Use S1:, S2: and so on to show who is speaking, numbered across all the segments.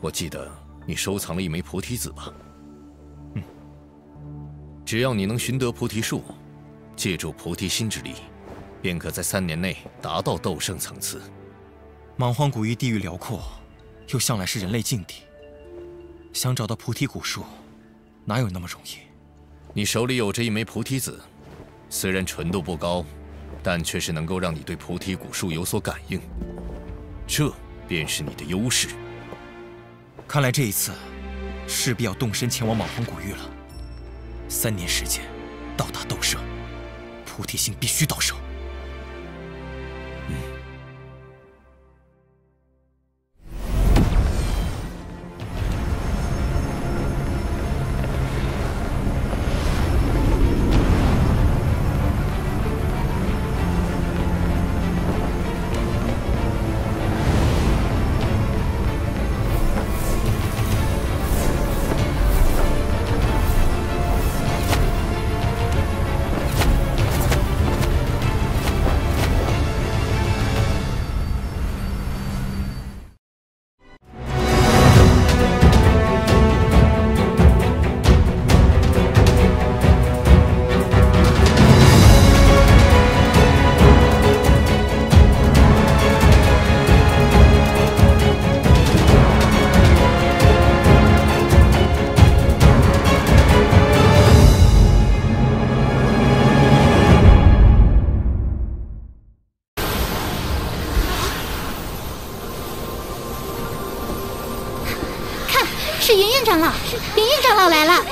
S1: 我记得你收藏了一枚菩提子吧？只要你能寻得菩提树，借助菩提心之力，便可在3年内达到斗圣层次。
S2: 蛮荒古域地域辽阔，又向来是人类禁地，想找到菩提古树，哪有那么容易？
S1: 你手里有这一枚菩提子，虽然纯度不高，但却是能够让你对菩提古树有所感应，这便是你的优势。
S2: 看来这一次，势必要动身前往莽荒古域了。3年时间，到达斗圣，菩提心必须到手。
S3: 是云云长老，云云长老来了。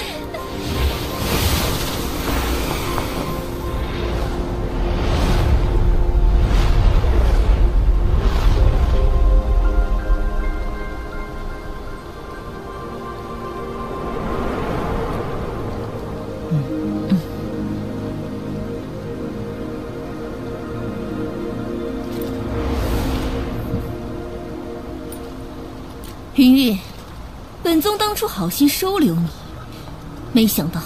S3: 云云，本宗当初好心收留你，没想到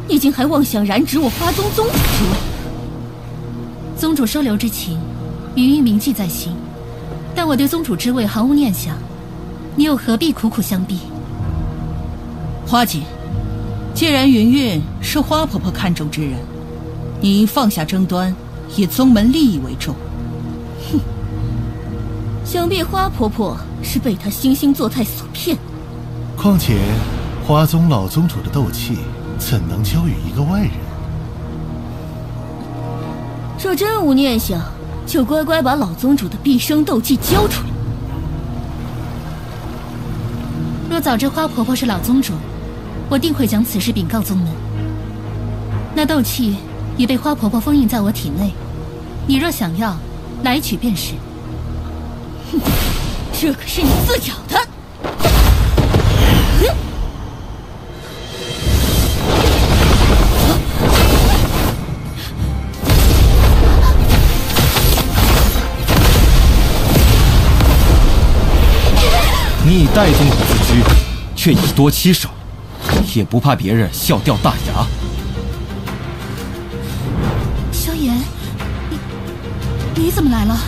S3: 你竟还妄想染指我花宗宗主之位。宗主收留之情，云云铭记在心，但我对宗主之位毫无念想，你又何必苦苦相逼？
S4: 花姐，既然云云是花婆婆看中之人，你应放下争端，以宗门利益为重。
S3: 哼，想必花婆婆是被她惺惺作态所骗。
S5: 况且，花宗老宗主的斗气怎能交予一个外人？
S3: 若真无念想，就乖乖把老宗主的毕生斗技交出来。若早知花婆婆是老宗主，我定会将此事禀告宗门。那斗气已被花婆婆封印在我体内，你若想要，来取便是。哼，这可是你自找的。
S2: 你以代宗主自居，却以多欺少，也不怕别人笑掉大牙。
S3: 萧炎，你怎么来了？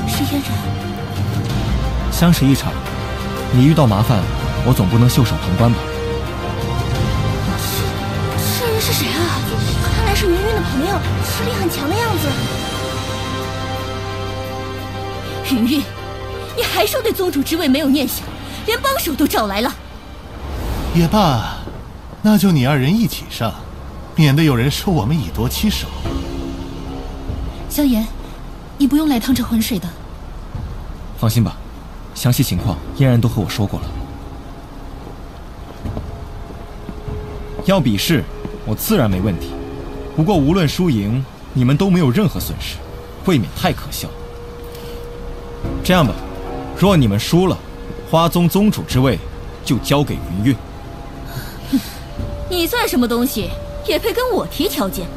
S3: 是嫣然。
S2: 相识一场，你遇到麻烦，我总不能袖手旁观吧？
S3: 这人是谁啊？看来是云云的朋友，实力很强的样子。云云，你还说对宗主之位没有念想，连帮手都找来了。
S5: 也罢，那就你二人一起上，免得有人说我们以多欺少。
S3: 萧炎，你不用来趟这浑水的。
S2: 放心吧，详细情况嫣然都和我说过了。要比试，我自然没问题。不过无论输赢，你们都没有任何损失，未免太可笑。这样吧，若你们输了，花宗宗主之位就交给云韵。
S3: 你算什么东西，也配跟我提条件？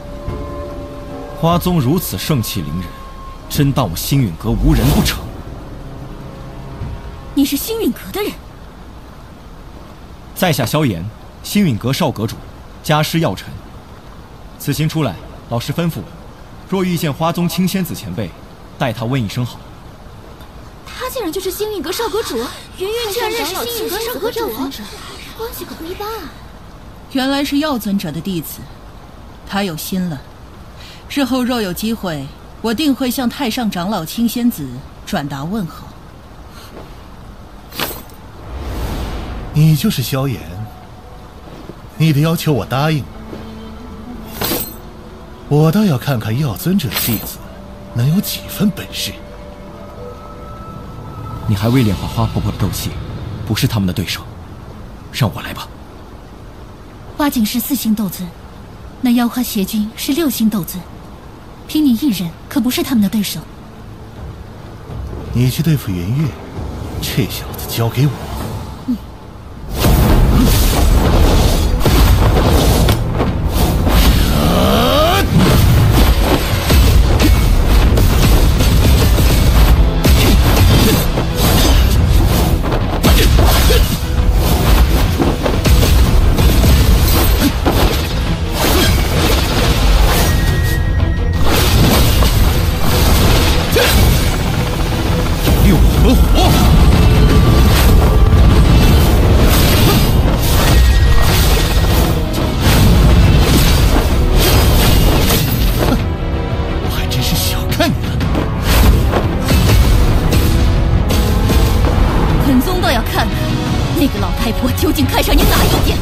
S2: 花宗如此盛气凌人，真当我星陨阁无人不成？
S3: 你是星陨阁的人？
S2: 在下萧炎，星陨阁少阁主，家师药尘。此行出来，老师吩咐我，若遇见花宗青仙子前辈，待他问一声好。
S3: 他竟然就是星陨阁少阁主，云云居然认识星陨阁少阁主，关系可不一般啊！
S4: 原来是药尊者的弟子，他有心了。日后若有机会，我定会向太上长老青仙子转达问候。
S5: 你就是萧炎，你的要求我答应。我倒要看看药尊者的弟子能有几分本事。
S2: 你还未炼化花婆婆的斗气，不是他们的对手，让我来吧。
S3: 花景是4星斗尊，那妖花邪君是6星斗尊，凭你一人可不是他们的对手。
S5: 你去对付云月，这小子交给我。
S3: 究竟看上你哪一点？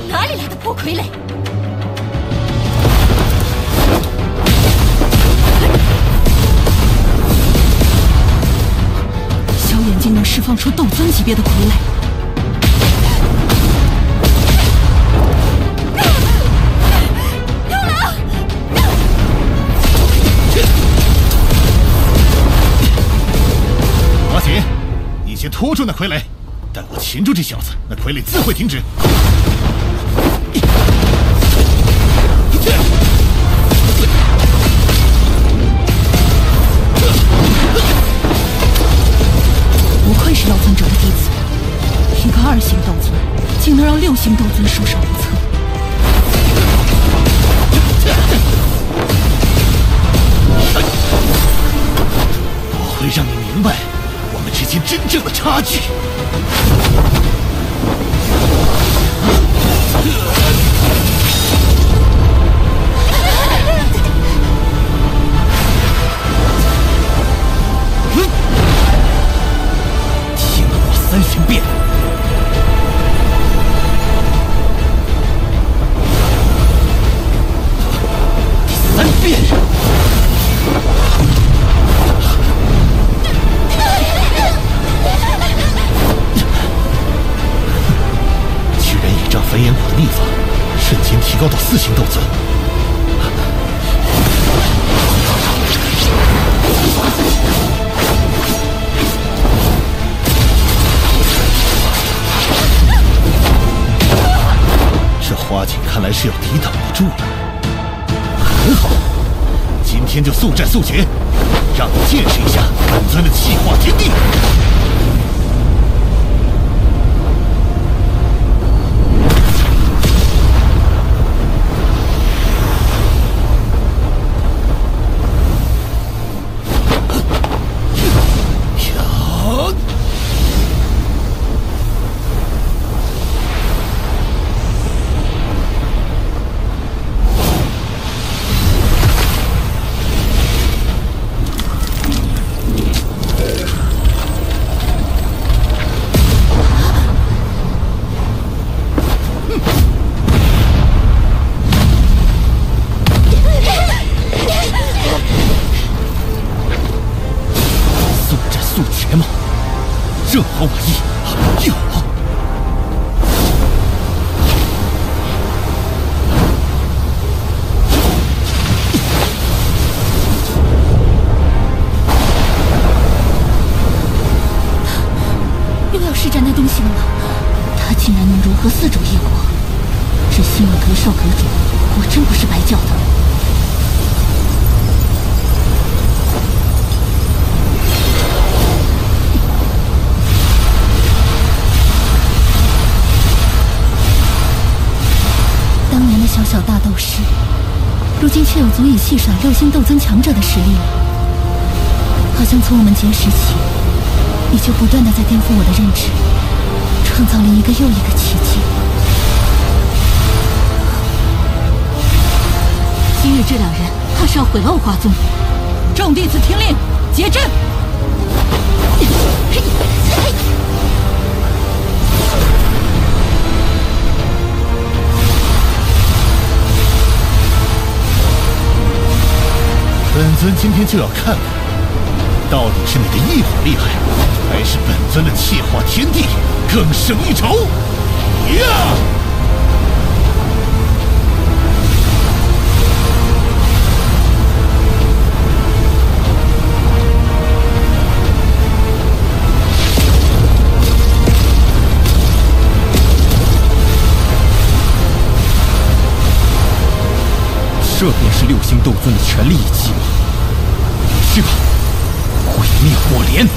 S3: 哪里来的破傀儡？竟能释放出斗尊级别的傀儡，
S5: 华锦，你先拖住那傀儡，待我擒住这小子，那傀儡自会停止。
S4: 不愧是药尊者的弟子，一个2星斗尊，竟能让6星斗尊束手无策。
S5: 我会让你明白我们之间真正的差距。3星变，第3变，居然倚仗焚炎谷的秘法，瞬间提高到4星斗尊。这花锦看来是要抵挡不住了。很好，今天就速战速决，让你见识一下本尊的气化天地。正合我意，有。
S3: 又要施展那东西了吗？他竟然能融合4种异火，这星陨阁少阁主果真不是白叫的。如今却有足以戏耍6星斗尊强者的实力了。好像从我们结识起，你就不断的在颠覆我的认知，创造了一个又一个奇迹。今日这2人怕是要毁了我华宗。
S4: 众弟子听令，结阵！
S5: 本尊今天就要看看，到底是你的异火厉害，还是本尊的气化天地更胜一筹？呀！
S2: 这便是6星斗尊的全力一击了。去吧，毁灭火莲！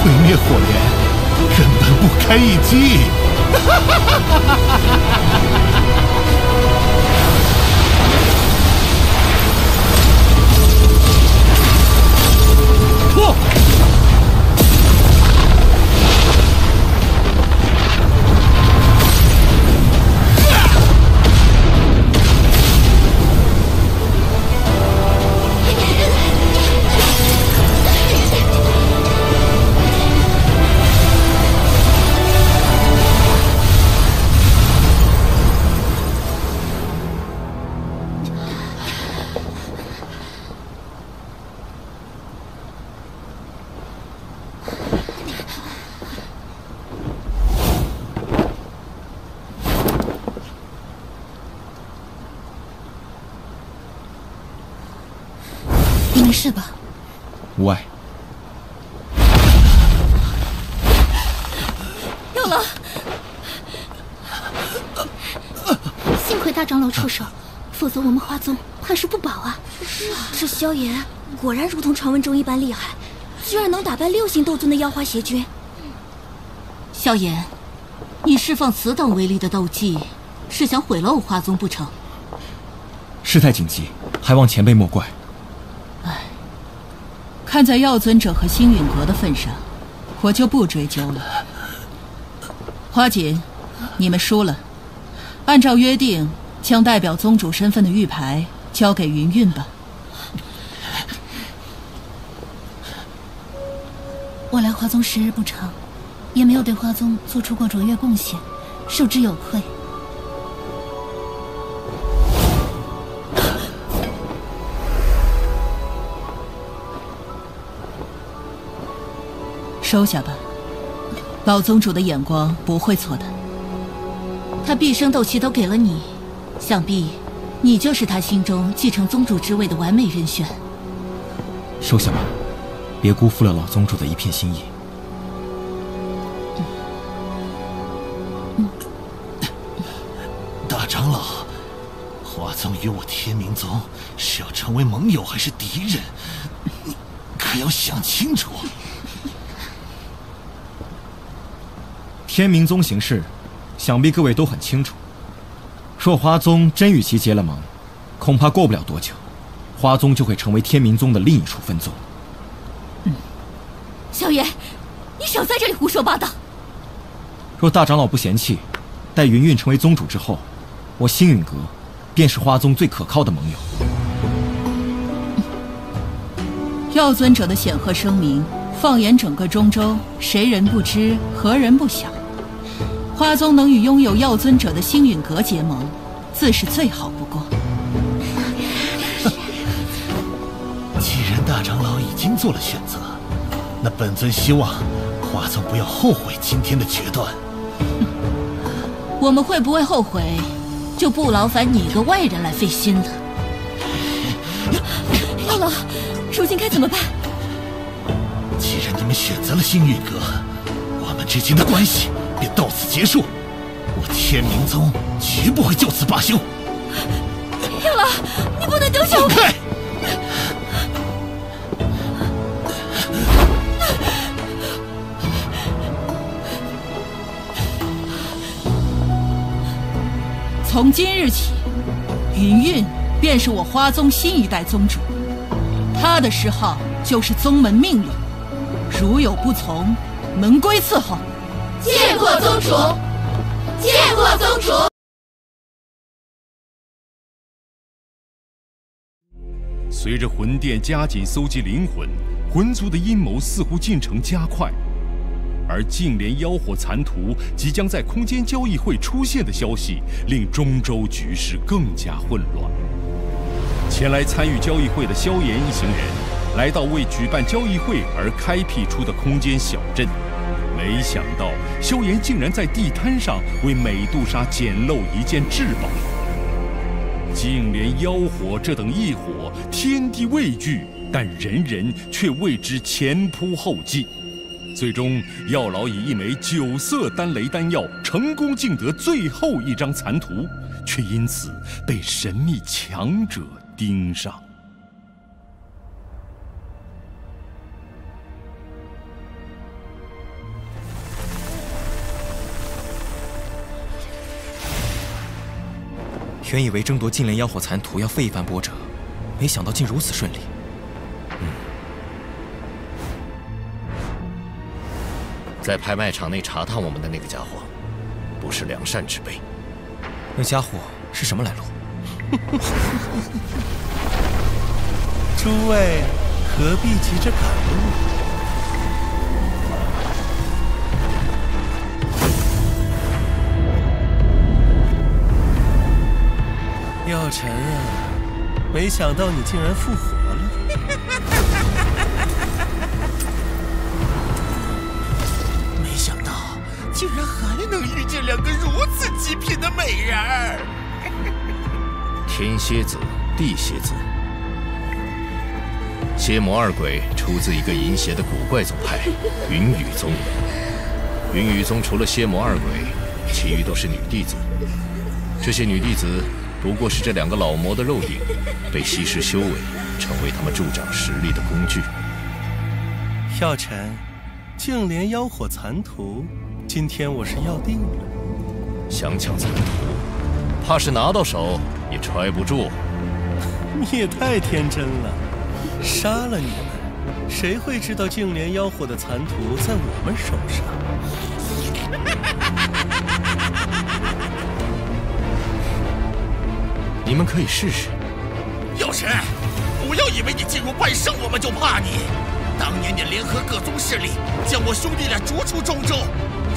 S5: 毁灭火莲，根本不堪一击！破！
S3: 你没事吧？
S2: 无碍。
S3: 有了！幸亏大长老出手，否则我们华宗怕是不保啊！这萧炎果然如同传闻中一般厉害，居然能打败6星斗尊的妖花邪君。
S6: 萧炎，你释放此等威力的斗技，是想毁了我华宗不成？
S2: 事态紧急，还望前辈莫怪。
S4: 看在药尊者和星陨阁的份上，我就不追究了。花锦，你们输了，按照约定，将代表宗主身份的玉牌交给云韵吧。
S3: 我来华宗10日不长，也没有对华宗做出过卓越贡献，受之有愧。
S4: 收下吧，老宗主的眼光不会错的。
S6: 他毕生斗气都给了你，想必你就是他心中继承宗主之位的完美人选。
S2: 收下吧，别辜负了老宗主的一片心意。
S5: 大长老，华宗与我天明宗是要成为盟友还是敌人？你可要想清楚。
S2: 天明宗行事，想必各位都很清楚。若华宗真与其结了盟，恐怕过不了多久，华宗就会成为天明宗的另一处分宗。
S3: 萧炎，你少在这里胡说八道！
S2: 若大长老不嫌弃，待云韵成为宗主之后，我星陨阁便是华宗最可靠的盟友。
S4: 药尊者的显赫声名，放眼整个中州，谁人不知，何人不晓？花宗能与拥有药尊者的星陨阁结盟，自是最好不过。
S5: 既然大长老已经做了选择，那本尊希望华宗不要后悔今天的决断。
S6: 我们会不会后悔，就不劳烦你一个外人来费心了。
S3: 药老，如今该怎么办？
S5: 既然你们选择了星陨阁，我们之间的关系便到此结束。我天明宗绝不会就此罢休。
S3: 药老，你不能丢下我！
S5: 放开！
S4: 从今日起，云韵便是我花宗新一代宗主，他的谥号就是宗门命令，如有不从，门规伺候。
S6: 见过宗主，见过宗主。
S7: 随着魂殿加紧搜集灵魂，魂族的阴谋似乎进程加快。而净莲妖火残图即将在空间交易会出现的消息，令中州局势更加混乱。前来参与交易会的萧炎一行人，来到为举办交易会而开辟出的空间小镇，没想到萧炎竟然在地摊上为美杜莎捡漏一件至宝。净莲妖火这等异火，天地畏惧，但人人却为之前仆后继。最终，药老以一枚9色丹雷丹药成功竞得最后一张残图，却因此被神秘强者盯上。
S2: 原以为争夺净莲妖火残图要费一番波折，没想到竟如此顺利。
S1: 在拍卖场内查探我们的那个家伙，不是良善之辈。
S2: 那家伙是什么来路？
S8: 诸位何必急着赶路？药尘啊，没想到你竟然复活了。
S5: 竟然还能遇见2个如此极品的美人儿！
S1: 天蝎子，地蝎子，蝎魔2鬼出自一个淫邪的古怪宗派——云雨宗。云雨宗除了蝎魔2鬼，其余都是女弟子。这些女弟子不过是这2个老魔的肉顶，被吸食修为，成为他们助长实力的工具。
S8: 药尘，净莲妖火残图。今天我是要定了，
S1: 想抢残图，怕是拿到手也揣不住。
S8: 你也太天真了，杀了你们，谁会知道净莲妖火的残图在我们手上？
S1: 你们可以试试。
S5: 药尘，不要以为你进入半圣我们就怕你。当年你联合各宗势力，将我兄弟俩逐出中州。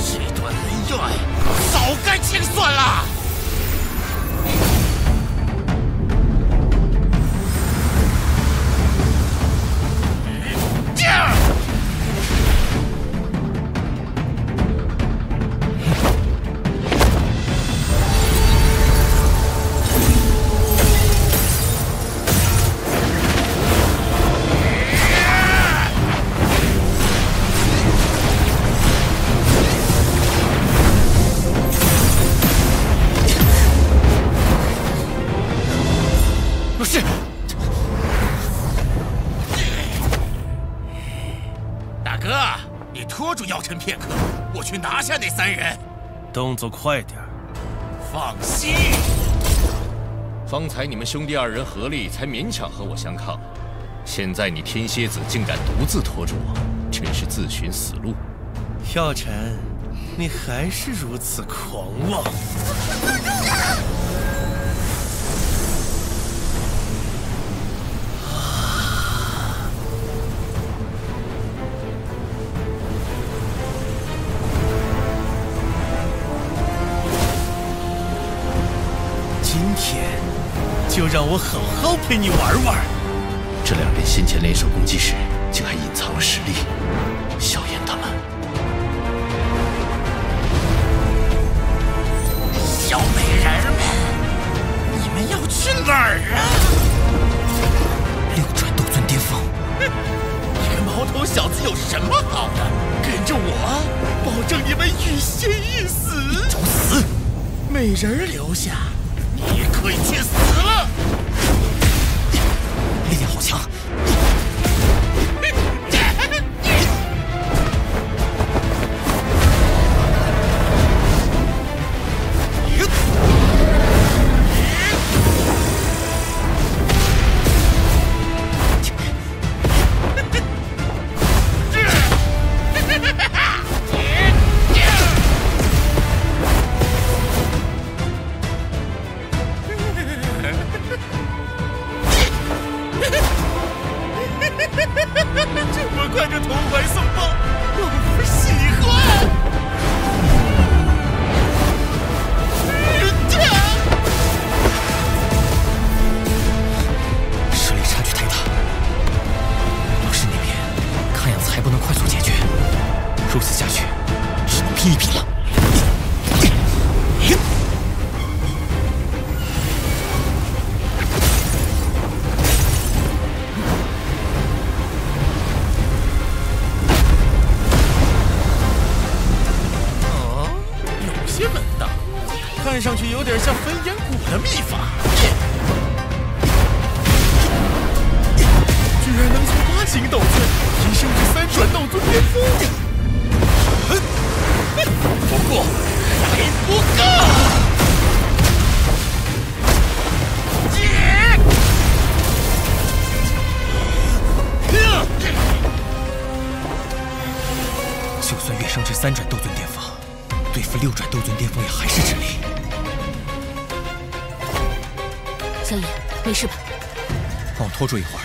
S5: 这段恩怨早该清算了。片刻，我去拿下那3人。
S8: 动作快点。
S5: 放心。
S1: 方才你们兄弟2人合力，才勉强和我相抗。现在你天蝎子竟敢独自拖住我，真是自寻死路。
S8: 药尘，你还是如此狂妄。就让我好好陪你玩玩。
S1: 这2人先前联手攻击时，竟还隐藏了实力。萧炎他们，
S5: 小美人们，你们要去哪儿啊？这个毛头小子有什么好的？跟着我，保证你们欲仙欲死。
S8: 找死！
S5: 美人留下，你可以去死了。
S8: 力量好强！
S5: 这么快就投怀送抱，老夫喜欢。
S8: 实力差距太大，老师那边看样子还不能快速解决，如此下去，只能拼一拼了。
S5: 看上去有点像焚炎谷的秘法，居然能从8星斗尊提升至3转斗尊巅峰。不过还不够。
S8: 就算跃升至3转斗尊巅峰，对付6转斗尊巅峰也还是吃力。
S6: 小野，没事吧？
S8: 帮我拖住一会儿。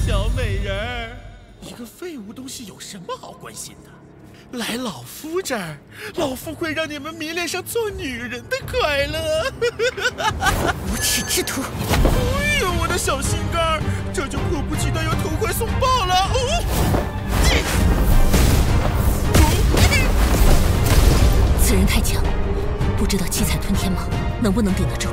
S5: 小美人儿，一个废物东西有什么好关心的？来老夫这儿，老夫会让你们迷恋上做女人的快乐。
S6: 无耻之徒！
S5: 哎呦，我的小心肝儿，这就迫不及待要投怀送抱了。
S6: 此人太强，不知道七彩吞天蟒能不能顶得住。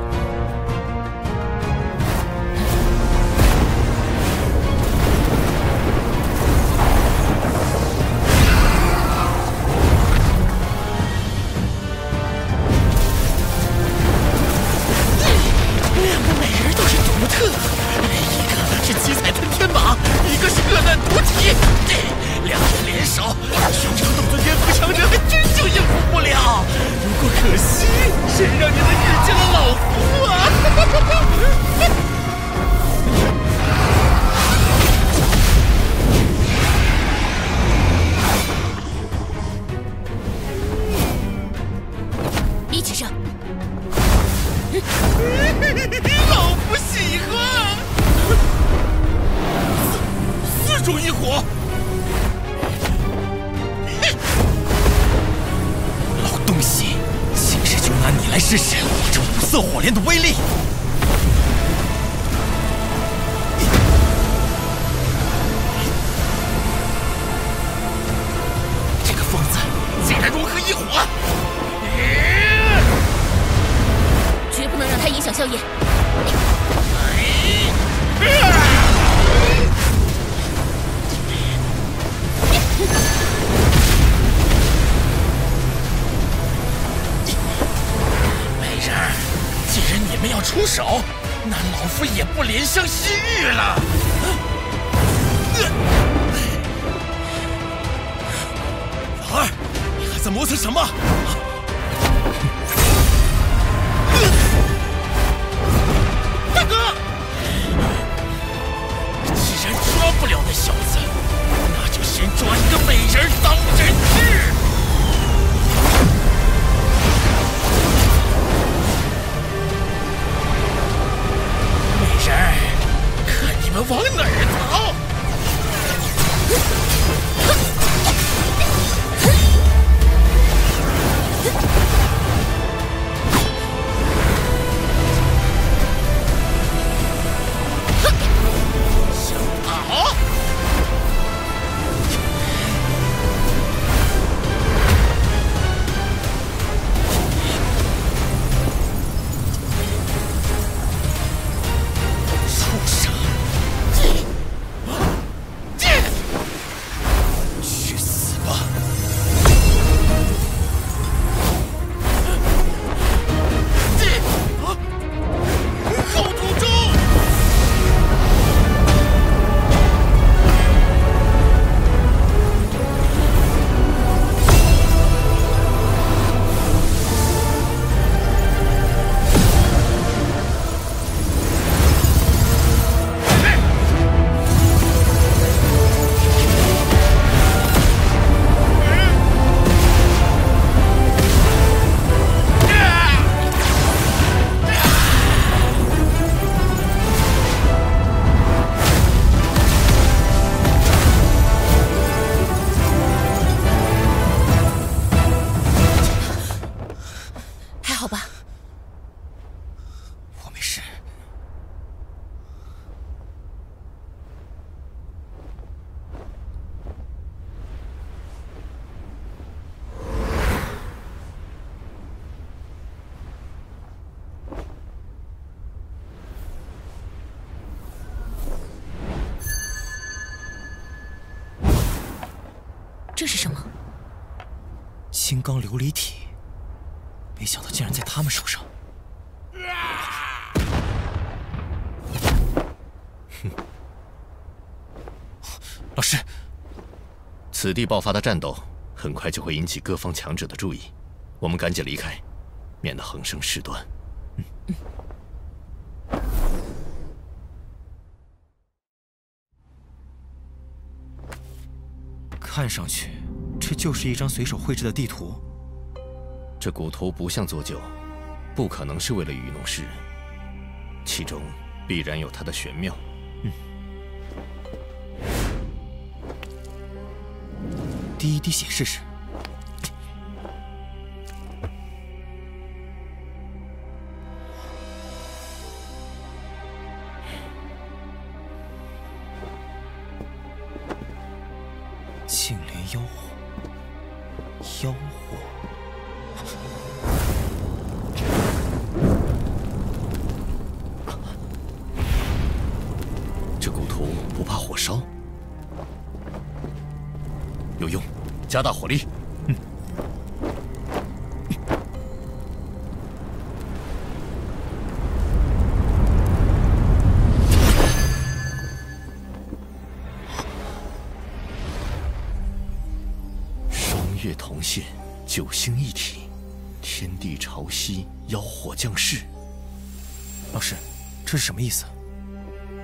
S5: 2个美人都是独特，一个是七彩吞天蟒，一个是恶难毒体。2人联手，胸肠斗尊巅峰强者还真就应付不了。不过可惜，谁让你们遇见了老夫啊！
S6: 一起上！
S5: 老夫喜欢。四种异火。
S8: 老东西，今日就拿你来试试我这5色火莲的威力。
S5: 这个疯子竟然融合异火！
S6: 绝不能让他影响萧炎。
S5: 美人儿，既然你们要出手，那老夫也不怜香惜玉了。老二，你还在磨蹭什么？大哥，既然抓不了那小子，那就先抓一个美人当人质。美人儿，看你们往哪儿逃！想跑？畜生！
S6: 这是什么？
S2: 金刚琉璃体，没想到竟然在他们手上。老师，
S1: 此地爆发的战斗很快就会引起各方强者的注意，我们赶紧离开，免得横生事端。
S2: 看上去，这就是一张随手绘制的地图。
S1: 这古图不像作旧，不可能是为了愚弄世人，其中必然有它的玄妙。
S2: 滴一滴血试试。净莲妖火，妖火。
S1: 这古图不怕火烧？有用，加大火力。双月同现，九星一体，天地潮汐，妖火降世。
S2: 老师，这是什么意思？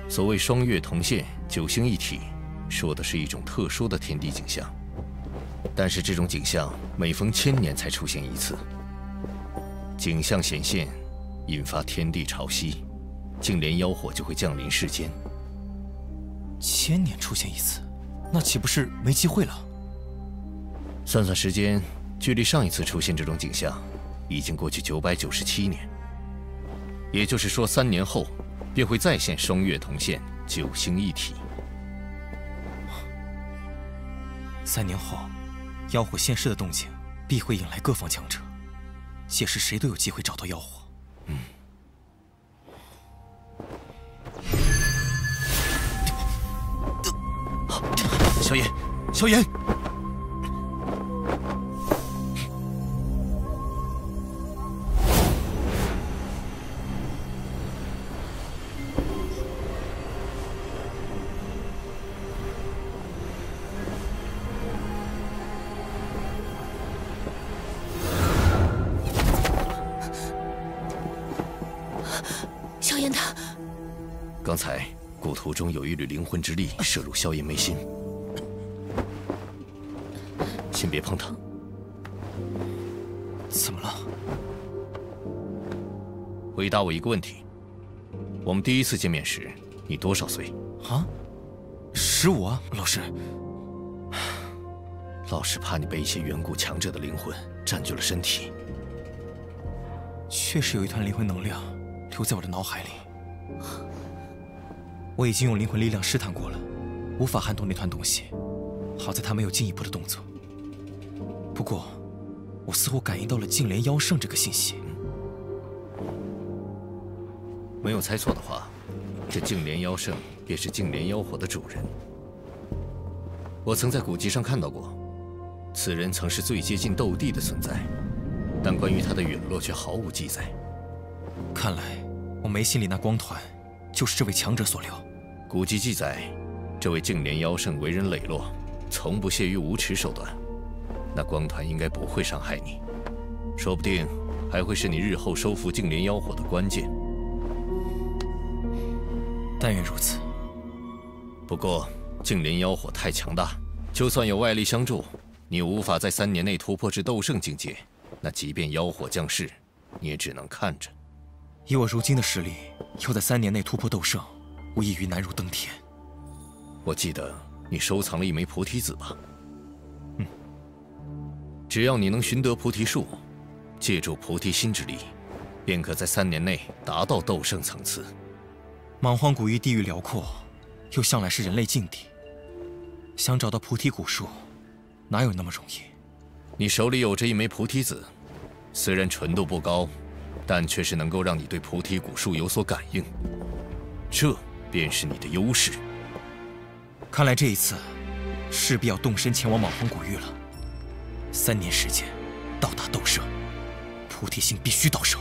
S1: 所谓双月同现，九星一体，说的是一种特殊的天地景象。但是这种景象每逢1000年才出现一次。景象显现，引发天地潮汐，净莲妖火就会降临世间。
S2: 1000年出现一次，那岂不是没机会了？
S1: 算算时间，距离上一次出现这种景象，已经过去997年。也就是说，3年后便会再现双月同现，九星一体。
S2: 3年后，妖火现世的动静必会引来各方强者，届时谁都有机会找到妖火。
S1: 萧炎，萧炎！
S6: 萧炎他，
S1: 刚才古图中有一缕灵魂之力射入萧炎眉心，先别碰他。
S2: 怎么了？
S1: 回答我一个问题：我们第一次见面时，你多少岁？
S2: 啊？15啊，老师。
S1: 老师怕你被一些远古强者的灵魂占据了身体。
S2: 确实有一团灵魂能量留在我的脑海里，我已经用灵魂力量试探过了，无法撼动那团东西。好在他没有进一步的动作。不过，我似乎感应到了净莲妖圣这个信息。
S1: 没有猜错的话，这净莲妖圣便是净莲妖火的主人。我曾在古籍上看到过，此人曾是最接近斗帝的存在，但关于他的陨落却毫无记载。
S2: 看来我眉心里那光团，就是这位强者所留。
S1: 古籍记载，这位净莲妖圣为人磊落，从不屑于无耻手段。那光团应该不会伤害你，说不定还会是你日后收服净莲妖火的关键。
S2: 但愿如此。
S1: 不过，净莲妖火太强大，就算有外力相助，你无法在3年内突破至斗圣境界。那即便妖火降世，你也只能看着。
S2: 以我如今的实力，要在3年内突破斗圣，无异于难如登天。
S1: 我记得你收藏了一枚菩提子吧？只要你能寻得菩提树，借助菩提心之力，便可在3年内达到斗圣层次。
S2: 莽荒古域地域辽阔，又向来是人类禁地，想找到菩提古树，哪有那么容易？
S1: 你手里有着一枚菩提子，虽然纯度不高，但却是能够让你对菩提古树有所感应，这便是你的优势。
S2: 看来这一次，势必要动身前往莽荒古域了。3年时间，到达斗圣，菩提心必须到手。